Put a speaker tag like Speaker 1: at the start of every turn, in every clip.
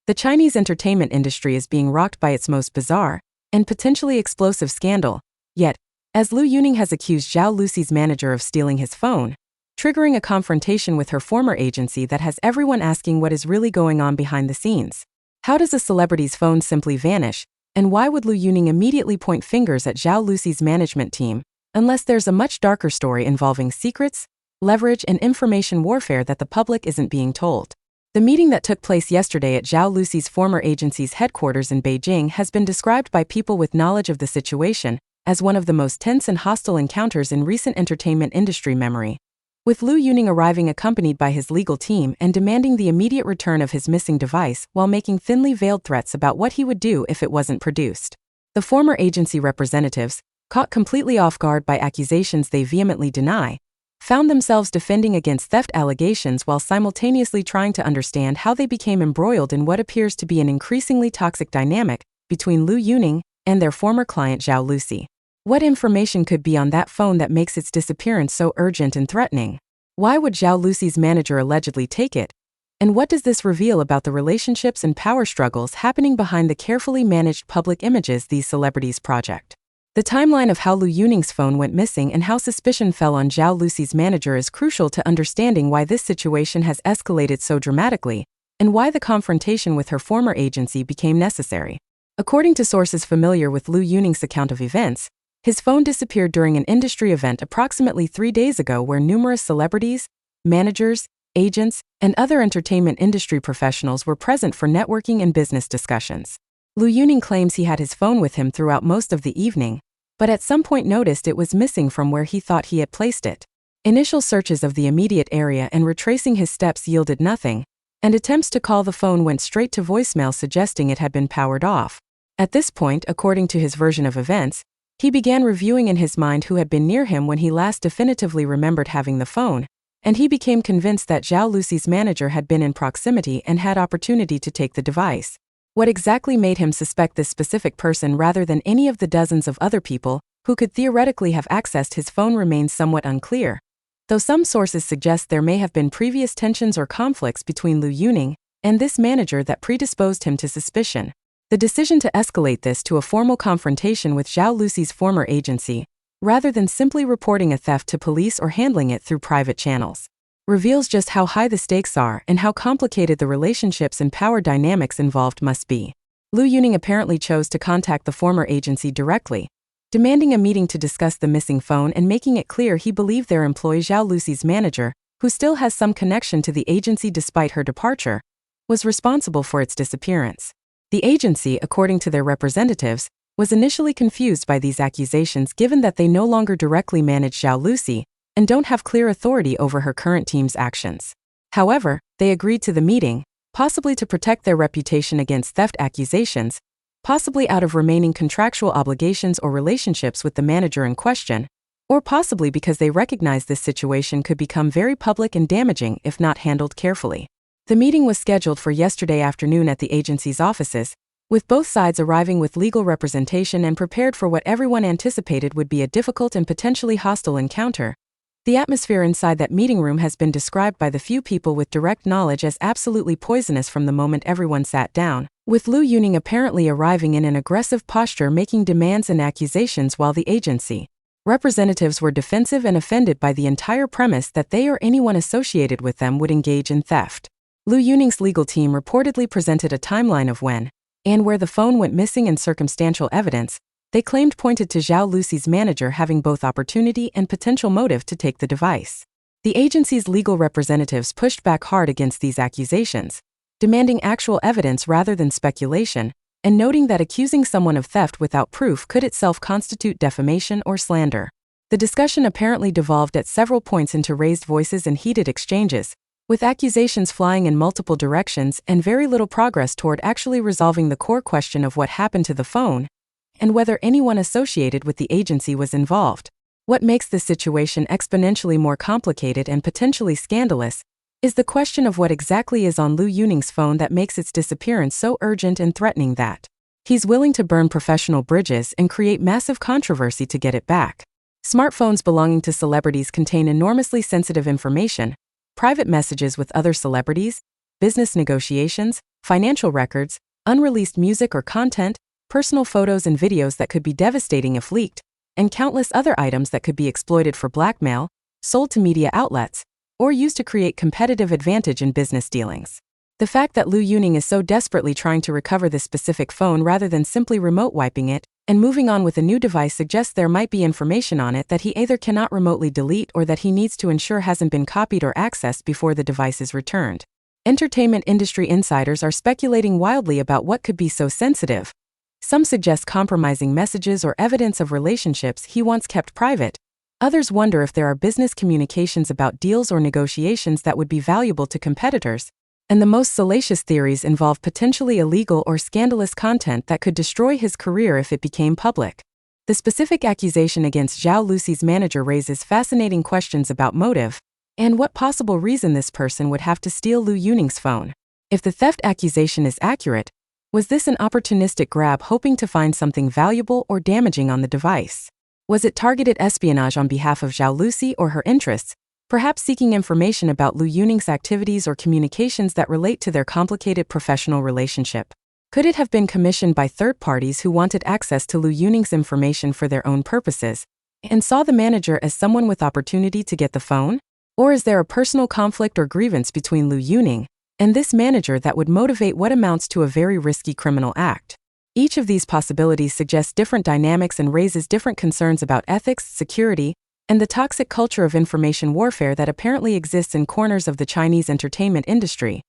Speaker 1: The Chinese entertainment industry is being rocked by its most bizarre and potentially explosive scandal. Yet, as Liu Yuning has accused Zhao Lusi's manager of stealing his phone, triggering a confrontation with her former agency that has everyone asking what is really going on behind the scenes. How does a celebrity's phone simply vanish, and why would Liu Yuning immediately point fingers at Zhao Lusi's management team, unless there's a much darker story involving secrets, leverage, and information warfare that the public isn't being told? The meeting that took place yesterday at Zhao Lusi's former agency's headquarters in Beijing has been described by people with knowledge of the situation as one of the most tense and hostile encounters in recent entertainment industry memory, with Liu Yuning arriving accompanied by his legal team and demanding the immediate return of his missing device while making thinly veiled threats about what he would do if it wasn't produced. The former agency representatives, caught completely off guard by accusations they vehemently deny, found themselves defending against theft allegations while simultaneously trying to understand how they became embroiled in what appears to be an increasingly toxic dynamic between Liu Yuning and their former client Zhao Lusi. What information could be on that phone that makes its disappearance so urgent and threatening? Why would Zhao Lusi's manager allegedly take it? And what does this reveal about the relationships and power struggles happening behind the carefully managed public images these celebrities project? The timeline of how Liu Yuning's phone went missing and how suspicion fell on Zhao Lusi's manager is crucial to understanding why this situation has escalated so dramatically, and why the confrontation with her former agency became necessary. According to sources familiar with Liu Yuning's account of events, his phone disappeared during an industry event approximately 3 days ago where numerous celebrities, managers, agents, and other entertainment industry professionals were present for networking and business discussions. Liu Yuning claims he had his phone with him throughout most of the evening, but at some point noticed it was missing from where he thought he had placed it. Initial searches of the immediate area and retracing his steps yielded nothing, and attempts to call the phone went straight to voicemail suggesting it had been powered off. At this point, according to his version of events, he began reviewing in his mind who had been near him when he last definitively remembered having the phone, and he became convinced that Zhao Lusi's manager had been in proximity and had opportunity to take the device. What exactly made him suspect this specific person rather than any of the dozens of other people who could theoretically have accessed his phone remains somewhat unclear, though some sources suggest there may have been previous tensions or conflicts between Liu Yuning and this manager that predisposed him to suspicion. The decision to escalate this to a formal confrontation with Zhao Lusi's former agency, rather than simply reporting a theft to police or handling it through private channels, reveals just how high the stakes are and how complicated the relationships and power dynamics involved must be. Liu Yuning apparently chose to contact the former agency directly, demanding a meeting to discuss the missing phone and making it clear he believed their employee Zhao Lusi's manager, who still has some connection to the agency despite her departure, was responsible for its disappearance. The agency, according to their representatives, was initially confused by these accusations given that they no longer directly manage Zhao Lusi and don't have clear authority over her current team's actions. However, they agreed to the meeting, possibly to protect their reputation against theft accusations, possibly out of remaining contractual obligations or relationships with the manager in question, or possibly because they recognized this situation could become very public and damaging if not handled carefully. The meeting was scheduled for yesterday afternoon at the agency's offices, with both sides arriving with legal representation and prepared for what everyone anticipated would be a difficult and potentially hostile encounter. The atmosphere inside that meeting room has been described by the few people with direct knowledge as absolutely poisonous from the moment everyone sat down, with Liu Yuning apparently arriving in an aggressive posture making demands and accusations while the agency representatives were defensive and offended by the entire premise that they or anyone associated with them would engage in theft. Liu Yuning's legal team reportedly presented a timeline of when and where the phone went missing and circumstantial evidence they claimed pointed to Zhao Lusi's manager having both opportunity and potential motive to take the device. The agency's legal representatives pushed back hard against these accusations, demanding actual evidence rather than speculation, and noting that accusing someone of theft without proof could itself constitute defamation or slander. The discussion apparently devolved at several points into raised voices and heated exchanges, with accusations flying in multiple directions and very little progress toward actually resolving the core question of what happened to the phone and whether anyone associated with the agency was involved. What makes this situation exponentially more complicated and potentially scandalous is the question of what exactly is on Liu Yuning's phone that makes its disappearance so urgent and threatening that he's willing to burn professional bridges and create massive controversy to get it back. Smartphones belonging to celebrities contain enormously sensitive information, private messages with other celebrities, business negotiations, financial records, unreleased music or content, personal photos and videos that could be devastating if leaked, and countless other items that could be exploited for blackmail, sold to media outlets, or used to create competitive advantage in business dealings. The fact that Liu Yuning is so desperately trying to recover this specific phone rather than simply remote wiping it and moving on with a new device suggests there might be information on it that he either cannot remotely delete or that he needs to ensure hasn't been copied or accessed before the device is returned. Entertainment industry insiders are speculating wildly about what could be so sensitive. Some suggest compromising messages or evidence of relationships he once kept private. Others wonder if there are business communications about deals or negotiations that would be valuable to competitors. And the most salacious theories involve potentially illegal or scandalous content that could destroy his career if it became public. The specific accusation against Zhao Lusi's manager raises fascinating questions about motive and what possible reason this person would have to steal Liu Yuning's phone. If the theft accusation is accurate, was this an opportunistic grab hoping to find something valuable or damaging on the device? Was it targeted espionage on behalf of Zhao Lusi or her interests, perhaps seeking information about Liu Yuning's activities or communications that relate to their complicated professional relationship? Could it have been commissioned by third parties who wanted access to Liu Yuning's information for their own purposes and saw the manager as someone with opportunity to get the phone? Or is there a personal conflict or grievance between Liu Yuning and this manager that would motivate what amounts to a very risky criminal act? Each of these possibilities suggests different dynamics and raises different concerns about ethics, security, and the toxic culture of information warfare that apparently exists in corners of the Chinese entertainment industry.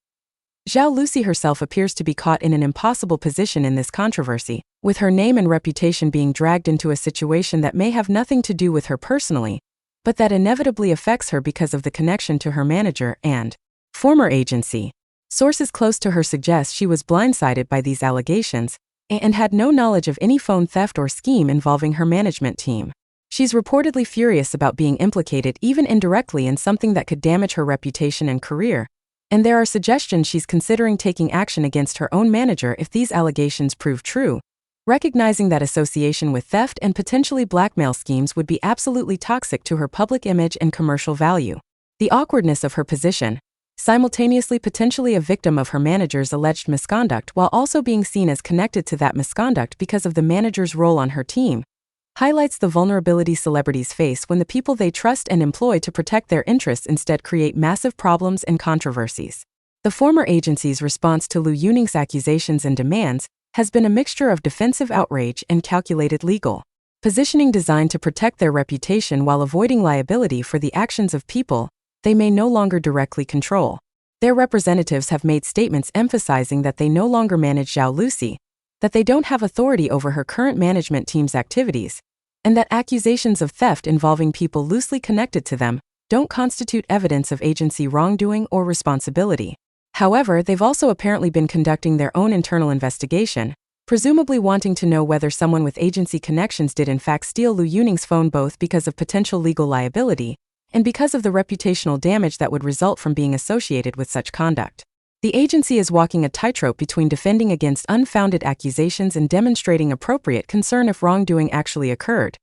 Speaker 1: Zhao Lusi herself appears to be caught in an impossible position in this controversy, with her name and reputation being dragged into a situation that may have nothing to do with her personally, but that inevitably affects her because of the connection to her manager and former agency. Sources close to her suggest she was blindsided by these allegations and had no knowledge of any phone theft or scheme involving her management team. She's reportedly furious about being implicated even indirectly in something that could damage her reputation and career, and there are suggestions she's considering taking action against her own manager if these allegations prove true, recognizing that association with theft and potentially blackmail schemes would be absolutely toxic to her public image and commercial value. The awkwardness of her position, simultaneously potentially a victim of her manager's alleged misconduct while also being seen as connected to that misconduct because of the manager's role on her team, highlights the vulnerability celebrities face when the people they trust and employ to protect their interests instead create massive problems and controversies. The former agency's response to Liu Yuning's accusations and demands has been a mixture of defensive outrage and calculated legal positioning designed to protect their reputation while avoiding liability for the actions of people they may no longer directly control. Their representatives have made statements emphasizing that they no longer manage Zhao Lusi, that they don't have authority over her current management team's activities, and that accusations of theft involving people loosely connected to them don't constitute evidence of agency wrongdoing or responsibility. However, they've also apparently been conducting their own internal investigation, presumably wanting to know whether someone with agency connections did in fact steal Liu Yuning's phone, both because of potential legal liability and because of the reputational damage that would result from being associated with such conduct. The agency is walking a tightrope between defending against unfounded accusations and demonstrating appropriate concern if wrongdoing actually occurred.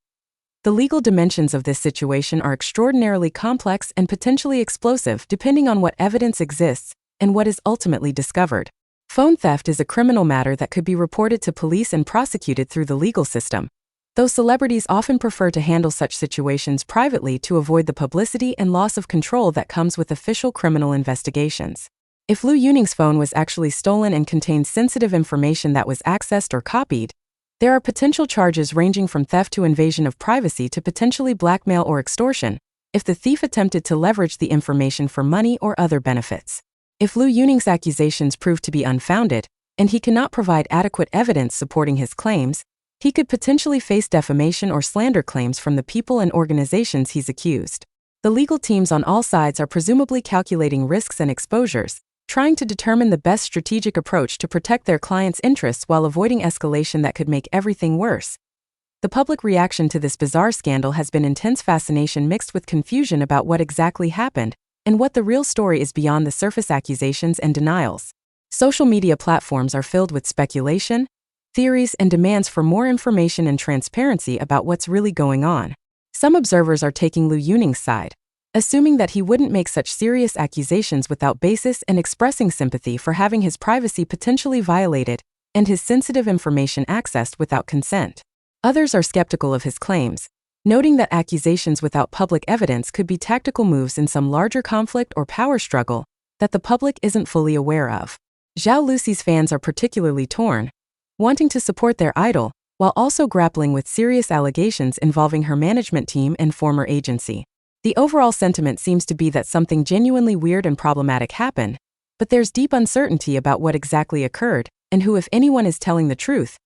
Speaker 1: The legal dimensions of this situation are extraordinarily complex and potentially explosive depending on what evidence exists and what is ultimately discovered. Phone theft is a criminal matter that could be reported to police and prosecuted through the legal system, though celebrities often prefer to handle such situations privately to avoid the publicity and loss of control that comes with official criminal investigations. If Liu Yuning's phone was actually stolen and contained sensitive information that was accessed or copied, there are potential charges ranging from theft to invasion of privacy to potentially blackmail or extortion, if the thief attempted to leverage the information for money or other benefits. If Liu Yuning's accusations prove to be unfounded, and he cannot provide adequate evidence supporting his claims, he could potentially face defamation or slander claims from the people and organizations he's accused. The legal teams on all sides are presumably calculating risks and exposures, trying to determine the best strategic approach to protect their clients' interests while avoiding escalation that could make everything worse. The public reaction to this bizarre scandal has been intense fascination mixed with confusion about what exactly happened and what the real story is beyond the surface accusations and denials. Social media platforms are filled with speculation, theories, and demands for more information and transparency about what's really going on. Some observers are taking Liu Yuning's side, assuming that he wouldn't make such serious accusations without basis and expressing sympathy for having his privacy potentially violated and his sensitive information accessed without consent. Others are skeptical of his claims, noting that accusations without public evidence could be tactical moves in some larger conflict or power struggle that the public isn't fully aware of. Zhao Lusi's fans are particularly torn, wanting to support their idol, while also grappling with serious allegations involving her management team and former agency. The overall sentiment seems to be that something genuinely weird and problematic happened, but there's deep uncertainty about what exactly occurred and who, if anyone, is telling the truth,